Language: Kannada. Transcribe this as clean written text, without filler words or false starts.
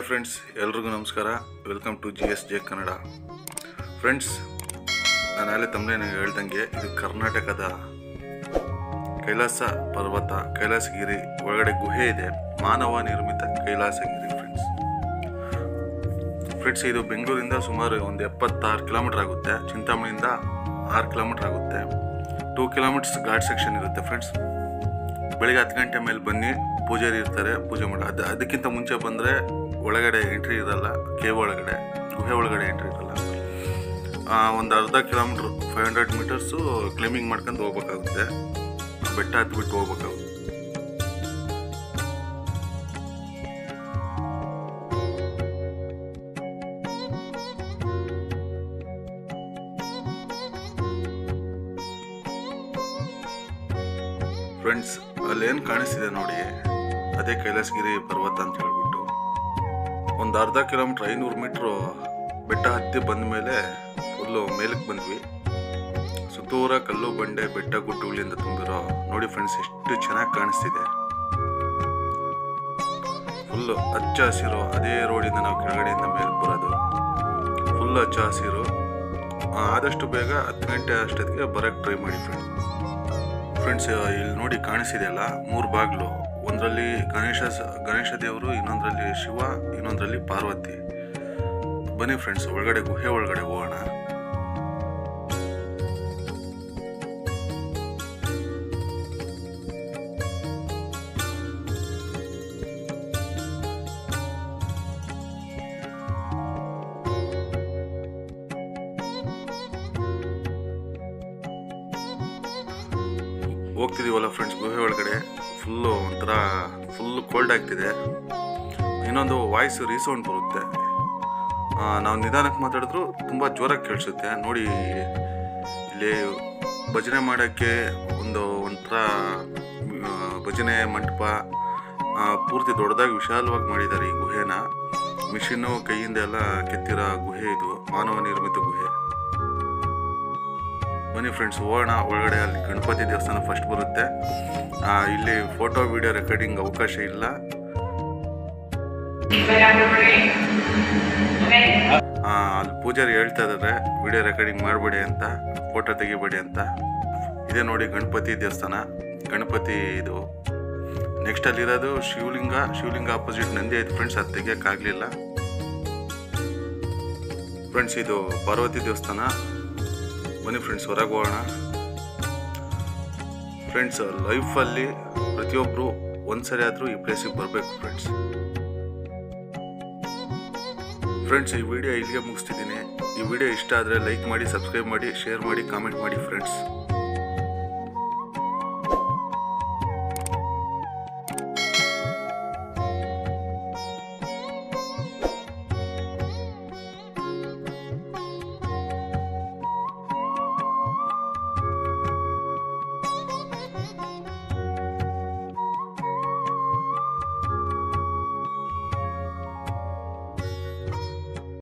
ಹಾಯ್ ಫ್ರೆಂಡ್ಸ್, ಎಲ್ರಿಗೂ ನಮಸ್ಕಾರ. Welcome to GSJ Kannada. Friends, ನಾನು ಆಗಲೇ ತಮ್ಮನೇ ಹೇಳ್ದಂಗೆ ಇದು ಕರ್ನಾಟಕದ ಕೈಲಾಸ ಪರ್ವತ, ಕೈಲಾಸಗಿರಿ ಒಳಗಡೆ ಗುಹೆ ಇದೆ, ಮಾನವ ನಿರ್ಮಿತ ಕೈಲಾಸಗಿರಿ. ಫ್ರೆಂಡ್ಸ್ ಇದು ಬೆಂಗಳೂರಿಂದ ಸುಮಾರು ಒಂದು 76 ಕಿಲೋಮೀಟರ್ ಆಗುತ್ತೆ. ಚಿಂತಾಮಣಿಯಿಂದ 6 ಕಿಲೋಮೀಟರ್ ಆಗುತ್ತೆ. 2 ಕಿಲೋಮೀಟರ್ಸ್ ಘಾಟ್ ಸೆಕ್ಷನ್ ಇರುತ್ತೆ. ಫ್ರೆಂಡ್ಸ್, ಬೆಳಿಗ್ಗೆ 10 ಗಂಟೆ ಮೇಲೆ ಬನ್ನಿ, ಪೂಜಾರಿ ಇರ್ತಾರೆ, ಪೂಜೆ ಮಾಡಿ. ಅದಕ್ಕಿಂತ ಮುಂಚೆ ಬಂದರೆ ಒಳಗಡೆ ಎಂಟ್ರಿ ಇರಲ್ಲ. ಕೇವ್ ಒಳಗಡೆ, ಗುಹೆ ಒಳಗಡೆ ಎಂಟ್ರಿ ಇರಲ್ಲ. ಒಂದು ಅರ್ಧ ಕಿಲೋಮೀಟ್ರ್ 500 ಮೀಟರ್ಸು ಕ್ಲೈಂಬಿಂಗ್ ಮಾಡ್ಕೊಂಡು ಹೋಗ್ಬೇಕಾಗುತ್ತೆ. ಬೆಟ್ಟ ಹತ್ಬಿಟ್ಟು ಹೋಗ್ಬೇಕಾಗುತ್ತೆ. ಫ್ರೆಂಡ್ಸ್, ಅಲ್ಲೇನು ಕಾಣಿಸ್ತಿದೆ ನೋಡಿ, ಅದೇ ಕೈಲಾಸಗಿರಿ ಪರ್ವತ ಅಂತ ಹೇಳ್ಬಿಟ್ಟು. ಒಂದು ಅರ್ಧ ಕಿಲೋಮೀಟ್ರ್ 500 ಮೀಟ್ರು ಬೆಟ್ಟ ಹತ್ತಿ ಬಂದ ಮೇಲೆ ಫುಲ್ಲು ಮೇಲಕ್ಕೆ ಬಂದ್ವಿ. ಸುತ್ತೂರ ಕಲ್ಲು ಬಂಡೆ, ಬೆಟ್ಟ ಗುಡ್ಡಗಳಿಂದ ತುಂಬಿರೋ ನೋಡಿ ಫ್ರೆಂಡ್ಸ್, ಎಷ್ಟು ಚೆನ್ನಾಗಿ ಕಾಣಿಸ್ತಿದೆ. ಫುಲ್ಲು ಹಚ್ಚ ಹಸಿರು. ಅದೇ ರೋಡಿಂದ ನಾವು ಕೆಳಗಡೆಯಿಂದ ಮೇಲೆ ಬರೋದು. ಫುಲ್ಲು ಹಚ್ಚ ಹಸಿರು. ಆದಷ್ಟು ಬೇಗ 10 ಗಂಟೆ ಅಷ್ಟೊತ್ತಿಗೆ ಬರೋಕ್ಕೆ ಟ್ರೈ ಮಾಡಿ ಫ್ರೆಂಡ್ಸ್. ಇಲ್ಲಿ ನೋಡಿ ಕಾಣಿಸಿದೆಯಲ್ಲ, 3 ಬಾಗಿಲು. ಒಂದರಲ್ಲಿ ಗಣೇಶ ದೇವರು, ಇನ್ನೊಂದರಲ್ಲಿ ಶಿವ, ಇನ್ನೊಂದರಲ್ಲಿ ಪಾರ್ವತಿ. ಬನ್ನಿ ಫ್ರೆಂಡ್ಸ್, ಒಳಗಡೆ ಗುಹೆ ಒಳಗಡೆ ಹೋಗೋಣ. ಹೋಗ್ತಿದೀವಲ್ಲ ಫ್ರೆಂಡ್ಸ್, ಗುಹೆ ಒಳಗಡೆ ಫುಲ್ಲು ಒಂಥರ ಫುಲ್ಲು ಕೋಲ್ಡ್ ಆಗ್ತಿದೆ. ಇನ್ನೊಂದು ವಾಯ್ಸ್ ರೀಸೌಂಡ್ ಬರುತ್ತೆ. ನಾವು ನಿಧಾನಕ್ಕೆ ಮಾತಾಡಿದ್ರು ತುಂಬ ಜೋರಾಗಿ ಕೇಳಿಸುತ್ತೆ. ನೋಡಿ, ಇಲ್ಲಿ ಭಜನೆ ಮಾಡೋಕ್ಕೆ ಒಂಥರ ಭಜನೆ ಮಂಟಪ ಪೂರ್ತಿ ದೊಡ್ಡದಾಗಿ ವಿಶಾಲವಾಗಿ ಮಾಡಿದ್ದಾರೆ ಈ ಗುಹೆನ. ಮಿಷಿನ್ನು ಕೈಯಿಂದ ಎಲ್ಲ ಕೆತ್ತಿರೋ ಗುಹೆ ಇದು, ಮಾನವ ನಿರ್ಮಿತ ಗುಹೆ. ಬನ್ನಿ ಫ್ರೆಂಡ್ಸ್, ಹೋಗೋಣ ಒಳಗಡೆ. ಅಲ್ಲಿ ಗಣಪತಿ ದೇವಸ್ಥಾನ ಫಸ್ಟ್ ಬರುತ್ತೆ. ಇಲ್ಲಿ ಫೋಟೋ ವಿಡಿಯೋ ರೆಕಾರ್ಡಿಂಗ್ ಅವಕಾಶ ಇಲ್ಲ. ಅಲ್ಲಿ ಪೂಜಾರಿ ಹೇಳ್ತಾ ಇದ್ದಾರೆ ವಿಡಿಯೋ ರೆಕಾರ್ಡಿಂಗ್ ಮಾಡಬೇಡಿ ಅಂತ, ಫೋಟೋ ತೆಗಿಬೇಡಿ ಅಂತ. ಇದೇ ನೋಡಿ ಗಣಪತಿ ದೇವಸ್ಥಾನ. ಗಣಪತಿ ಇದು. ನೆಕ್ಸ್ಟ್ ಅಲ್ಲಿರೋದು ಶಿವಲಿಂಗ ಆಪೋಸಿಟ್ ನಂದಿ ಐತೆ ಫ್ರೆಂಡ್ಸ್, ಅದು ತೆಗಿಯೋಕ್ಕಾಗಲಿಲ್ಲ. ಫ್ರೆಂಡ್ಸ್, ಇದು ಪಾರ್ವತಿ ದೇವಸ್ಥಾನ. ಬನ್ನಿ ಫ್ರೆಂಡ್ಸ್, ಹೊರಗೆ ಹೋಗೋಣ. ಫ್ರೆಂಡ್ಸ್, ಲೈಫಲ್ಲಿ ಪ್ರತಿಯೊಬ್ಬರು ಒಂದ್ಸರಿ ಆದರೂ ಈ ಪ್ಲೇಸಿಗೆ ಬರಬೇಕು ಫ್ರೆಂಡ್ಸ್. ಈ ವಿಡಿಯೋ ಇಲ್ಲಿಗೆ ಮುಗಿಸ್ತಿದ್ದೀನಿ. ಈ ವಿಡಿಯೋ ಇಷ್ಟ ಆದರೆ ಲೈಕ್ ಮಾಡಿ, ಸಬ್ಸ್ಕ್ರೈಬ್ ಮಾಡಿ, ಶೇರ್ ಮಾಡಿ, ಕಾಮೆಂಟ್ ಮಾಡಿ ಫ್ರೆಂಡ್ಸ್.